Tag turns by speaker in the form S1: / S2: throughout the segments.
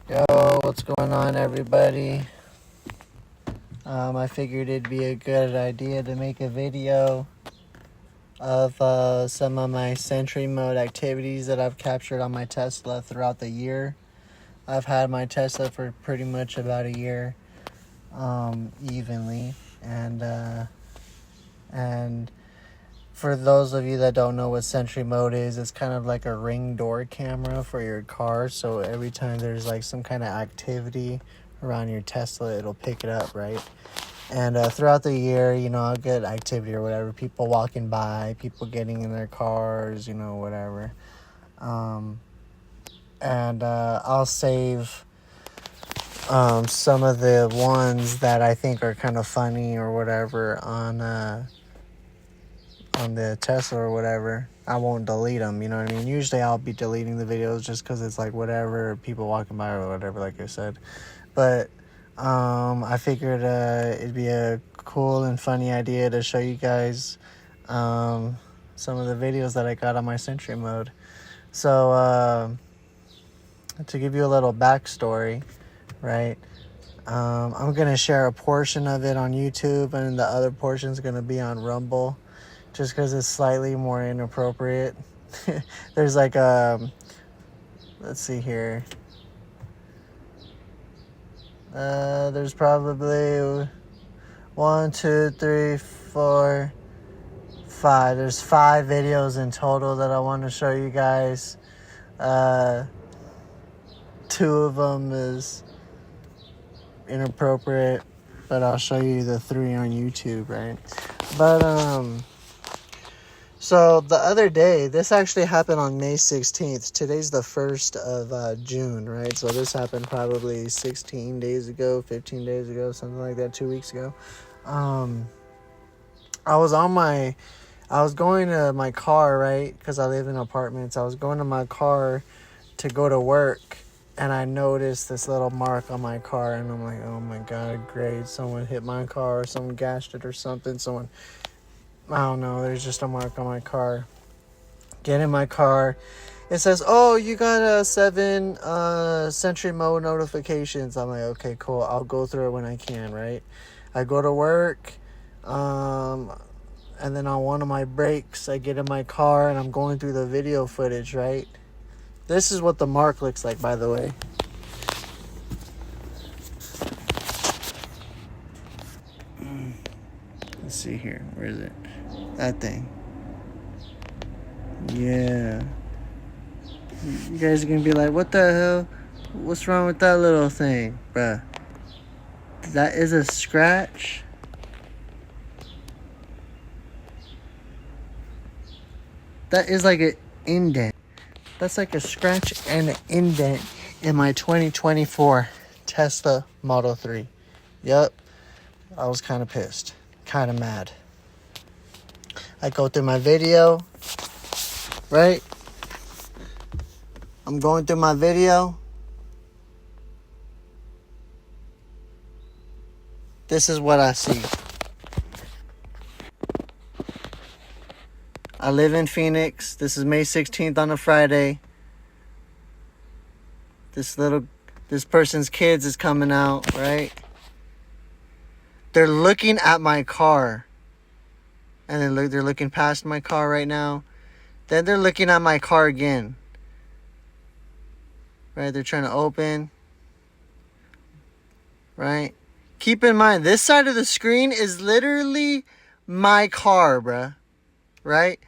S1: Yo, what's going on, everybody? I figured it'd be a good idea to make a video of some of my Sentry mode activities that I've captured on my Tesla throughout the year. I've had my Tesla for pretty much about a year, evenly, and for those of you that don't know what Sentry mode is, it's kind of like a ring door camera for your car. So every time there's like some kind of activity around your Tesla, it'll pick it up, right? And throughout the year, I'll get activity or whatever. People walking by, people getting in their cars, whatever. And I'll save some of the ones that I think are kind of funny or whatever on the Tesla or whatever. I won't delete them, you know what I mean? Usually I'll be deleting the videos just because it's like whatever, people walking by or whatever, like I said. But I figured it'd be a cool and funny idea to show you guys some of the videos that I got on my Sentry mode. So to give you a little backstory, right? I'm going to share a portion of it on YouTube, and the other portion's going to be on Rumble, just because it's slightly more inappropriate. There's like let's see here. There's probably 1, 2, 3, 4, 5. There's 5 videos in total that I want to show you guys. 2 of them is inappropriate, but I'll show you the 3 on YouTube, right? But so the other day, this actually happened on May 16th. Today's the 1st of June, right? So this happened probably 16 days ago, 15 days ago, something like that, 2 weeks ago. I was going to my car, right? Because I live in apartments. I was going to my car to go to work, and I noticed this little mark on my car, and I'm like, oh my God, great. Someone hit my car, or someone gashed it or something. I don't know, there's just a mark on my car. Get in my car. It says, oh, you got 7 Sentry mode notifications. I'm like, okay, cool. I'll go through it when I can, right? I go to work, and then on one of my breaks, I get in my car, and I'm going through the video footage, right? This is what the mark looks like, by the way. Let's see here. Where is it? That thing. Yeah. You guys are going to be like, what the hell? What's wrong with that little thing, bruh? That is a scratch. That is like an indent. That's like a scratch and an indent in my 2024 Tesla Model 3. Yep. I was kind of pissed. Kind of mad. I go through my video, right? I'm going through my video. This is what I see. I live in Phoenix. This is May 16th on a Friday. This person's kids is coming out, right? They're looking at my car. And then they're looking past my car right now. Then they're looking at my car again. Right? They're trying to open. Right? Keep in mind, this side of the screen is literally my car, bruh. Right?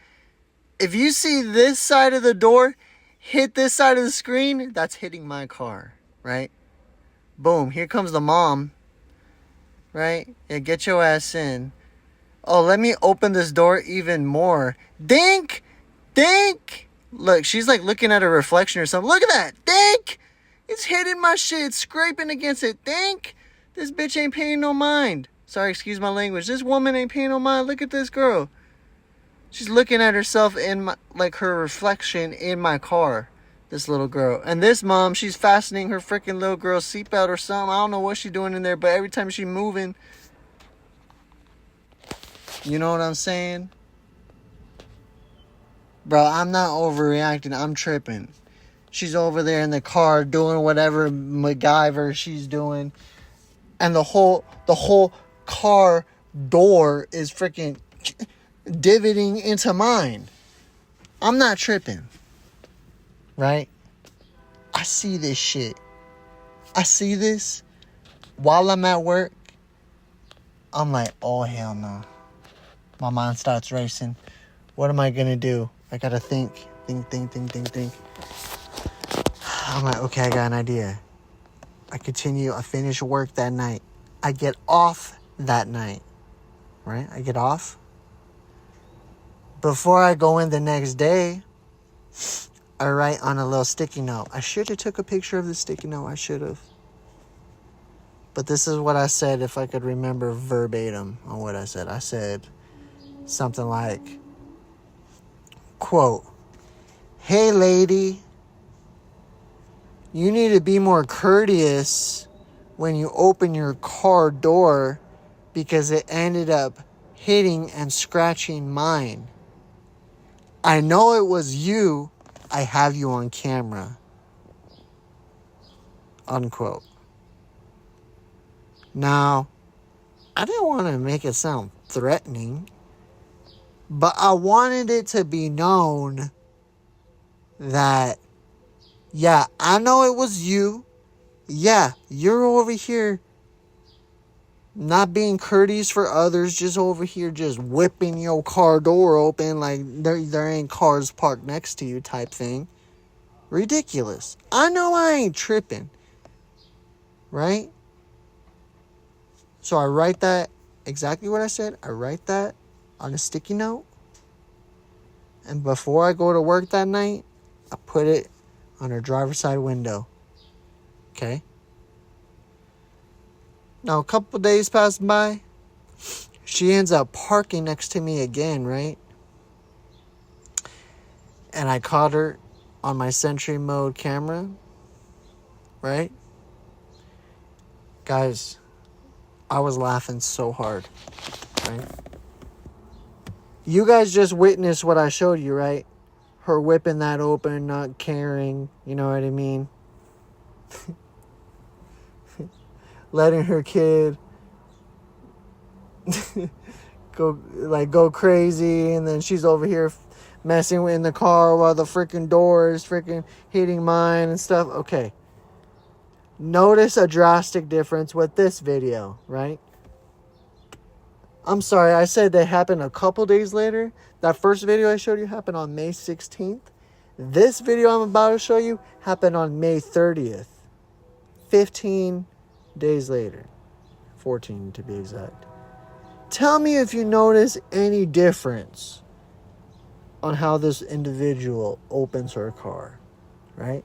S1: If you see this side of the door hit this side of the screen, that's hitting my car. Right? Boom. Here comes the mom. Right? Yeah, get your ass in. Oh, let me open this door even more. Dink! Dink! Look, she's like looking at a reflection or something. Look at that! Dink! It's hitting my shit. It's scraping against it. Dink! This bitch ain't paying no mind. Sorry, excuse my language. This woman ain't paying no mind. Look at this girl. She's looking at herself in my, like her reflection in my car. This little girl. And this mom, she's fastening her freaking little girl's seatbelt or something. I don't know what she's doing in there, but every time she's moving, you know what I'm saying? Bro, I'm not overreacting. I'm tripping. She's over there in the car doing whatever MacGyver she's doing. And the whole car door is freaking divoting into mine. I'm not tripping. Right? I see this shit. I see this while I'm at work. I'm like, oh, hell no. My mind starts racing. What am I going to do? I got to think. I'm like, okay, I got an idea. I finish work that night. I get off that night. Right? I get off. Before I go in the next day, I write on a little sticky note. I should have took a picture of the sticky note. I should have. But this is what I said, if I could remember verbatim on what I said. I said something like, quote, "Hey lady, you need to be more courteous when you open your car door because it ended up hitting and scratching mine. I know it was you. I have you on camera." Unquote. Now, I didn't want to make it sound threatening, but I wanted it to be known that, yeah, I know it was you. Yeah, you're over here not being courteous for others, just over here just whipping your car door open like there ain't cars parked next to you type thing. Ridiculous. I know I ain't tripping. Right? So I write that, exactly what I said. I write that on a sticky note. And before I go to work that night, I put it on her driver's side window. Okay? Now, a couple days pass by. She ends up parking next to me again, right? And I caught her on my Sentry mode camera. Right? Guys, I was laughing so hard. Right? You guys just witnessed what I showed you, right? Her whipping that open, not caring. You know what I mean? Letting her kid go crazy, and then she's over here messing in the car while the freaking door is freaking hitting mine and stuff. Okay. Notice a drastic difference with this video, right? I'm sorry, I said that happened a couple days later. That first video I showed you happened on May 16th. This video I'm about to show you happened on May 30th. 15 days later. 14 to be exact. Tell me if you notice any difference on how this individual opens her car, right?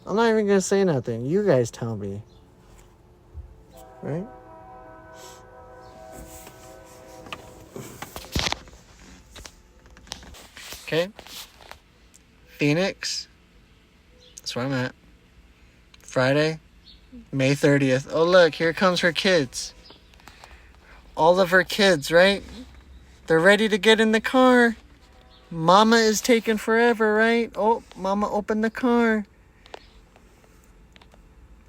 S1: I'm not even going to say nothing. You guys tell me. Right? Okay. Phoenix. That's where I'm at. Friday, May 30th. Oh, look. Here comes her kids. All of her kids, right? They're ready to get in the car. Mama is taking forever, right? Oh, Mama opened the car.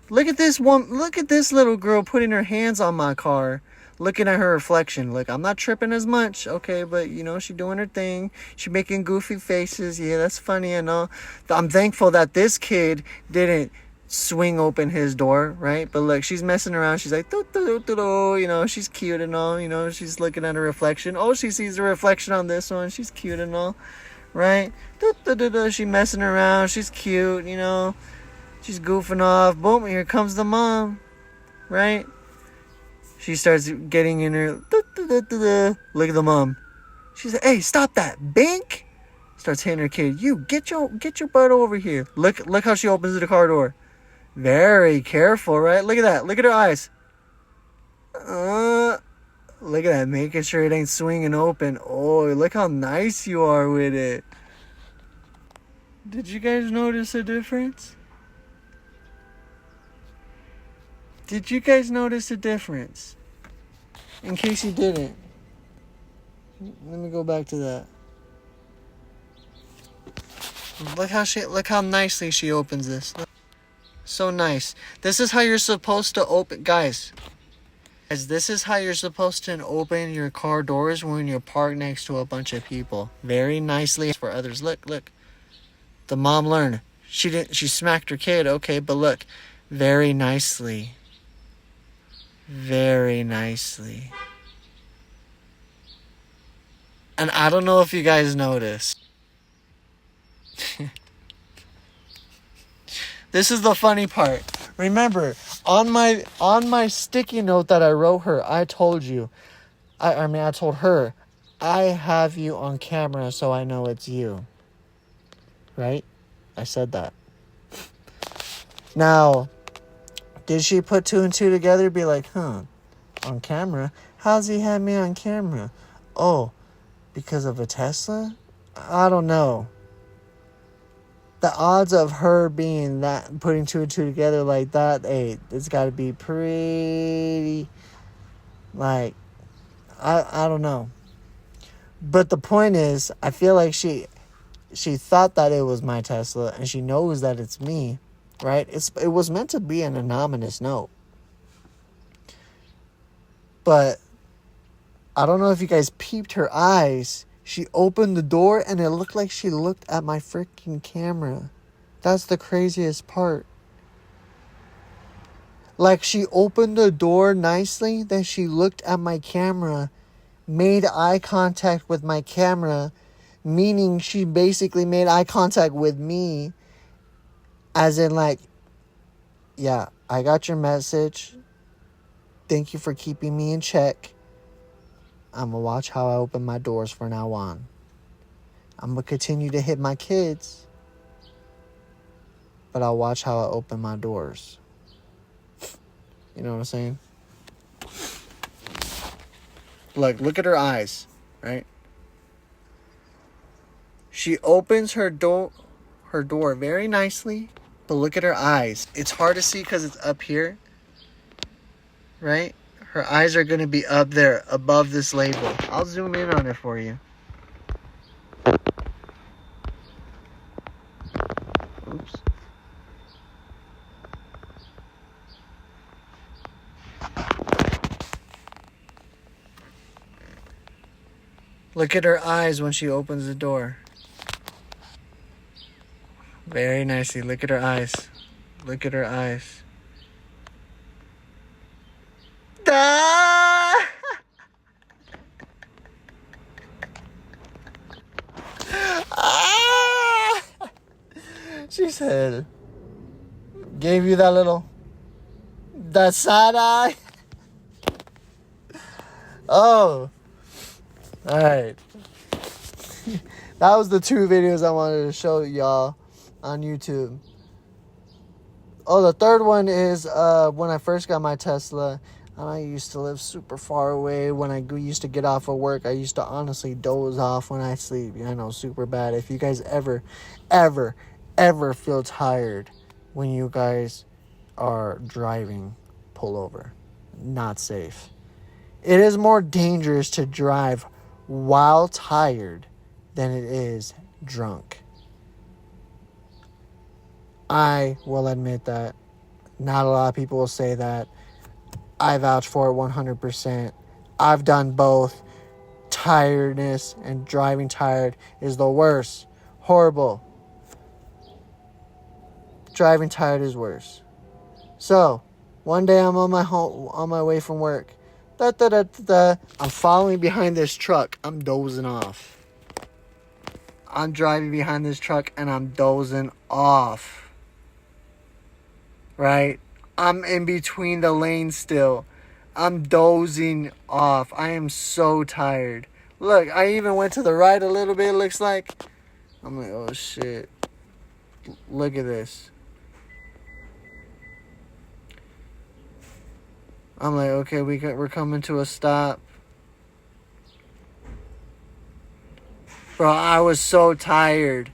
S1: Look at this one. Look at this little girl putting her hands on my car, looking at her reflection. Look, I'm not tripping as much, okay, but you know, she doing her thing. She making goofy faces. Yeah, that's funny and all. I'm thankful that this kid didn't swing open his door, right? But look, she's messing around. She's like, you know, she's cute and all. You know, she's looking at her reflection. Oh, she sees the reflection on this one. She's cute and all, right? She messing around. She's cute, you know. She's goofing off. Boom, here comes the mom. Right? She starts getting in her. Look at the mom. She's like, hey, stop that. Bink. Starts hitting her kid. You, get your butt over here. Look how she opens the car door. Very careful, right? Look at that. Look at her eyes. Look at that. Making sure it ain't swinging open. Oh, look how nice you are with it. Did you guys notice a difference? Did you guys notice a difference? In case you didn't, let me go back to that. Look how nicely she opens this. Look. So nice. This is how you're supposed to open, guys. This is how you're supposed to open your car doors when you're parked next to a bunch of people. Very nicely for others. Look. The mom learned. She smacked her kid, okay, but look. Very nicely. Very nicely. And I don't know if you guys noticed. This is the funny part. Remember, on my sticky note that I wrote her, I told you. I told her, I have you on camera so I know it's you. Right? I said that. Now, did she put two and two together? Be like, on camera? How's he have me on camera? Oh, because of a Tesla? I don't know. The odds of her being that, putting two and two together like that, hey, it's got to be pretty, like, I don't know. But the point is, I feel like she thought that it was my Tesla, and she knows that it's me, right? It was meant to be an anonymous note. But I don't know if you guys peeped her eyes. She opened the door and it looked like she looked at my freaking camera. That's the craziest part. Like, she opened the door nicely, then she looked at my camera, made eye contact with my camera, meaning she basically made eye contact with me, as in like, yeah, I got your message. Thank you for keeping me in check. I'm going to watch how I open my doors from now on. I'm going to continue to hit my kids, but I'll watch how I open my doors. You know what I'm saying? Look at her eyes, right? She opens her door very nicely, but look at her eyes. It's hard to see because it's up here, right? Her eyes are going to be up there, above this label. I'll zoom in on it for you. Oops. Look at her eyes when she opens the door. Very nicely. Look at her eyes. Look at her eyes. Ah! Ah! She said, gave you that side eye. Oh, all right. That was the two videos I wanted to show y'all on YouTube. Oh, the third one is when I first got my Tesla. And I used to live super far away. When I used to get off of work, I used to honestly doze off when I sleep. I know, super bad. If you guys ever feel tired when you guys are driving, pull over. Not safe. It is more dangerous to drive while tired than it is drunk. I will admit that. Not a lot of people will say that. I vouch for it 100%. I've done both. Tiredness and driving tired is the worst. Horrible. Driving tired is worse. So, one day I'm on my way from work. I'm following behind this truck. I'm dozing off. I'm driving behind this truck and I'm dozing off. Right? I'm in between the lanes still. I'm dozing off. I am so tired. Look, I even went to the right a little bit, it looks like. I'm like, oh shit. Look at this. I'm like, okay, we're coming to a stop. Bro, I was so tired.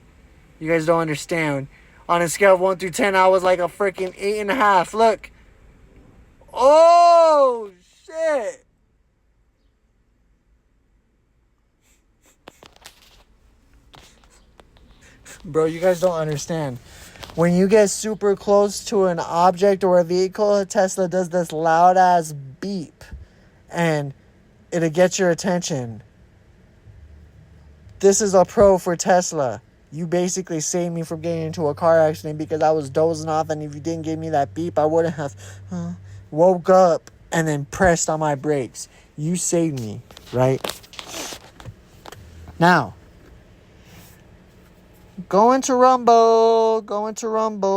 S1: You guys don't understand. On a scale of 1 through 10, I was like a freaking 8.5. Look. Oh, shit. Bro, you guys don't understand. When you get super close to an object or a vehicle, Tesla does this loud ass beep and it'll get your attention. This is a pro for Tesla. You basically saved me from getting into a car accident because I was dozing off, and if you didn't give me that beep, I wouldn't have woke up and then pressed on my brakes. You saved me, right? Now, go into Rumble.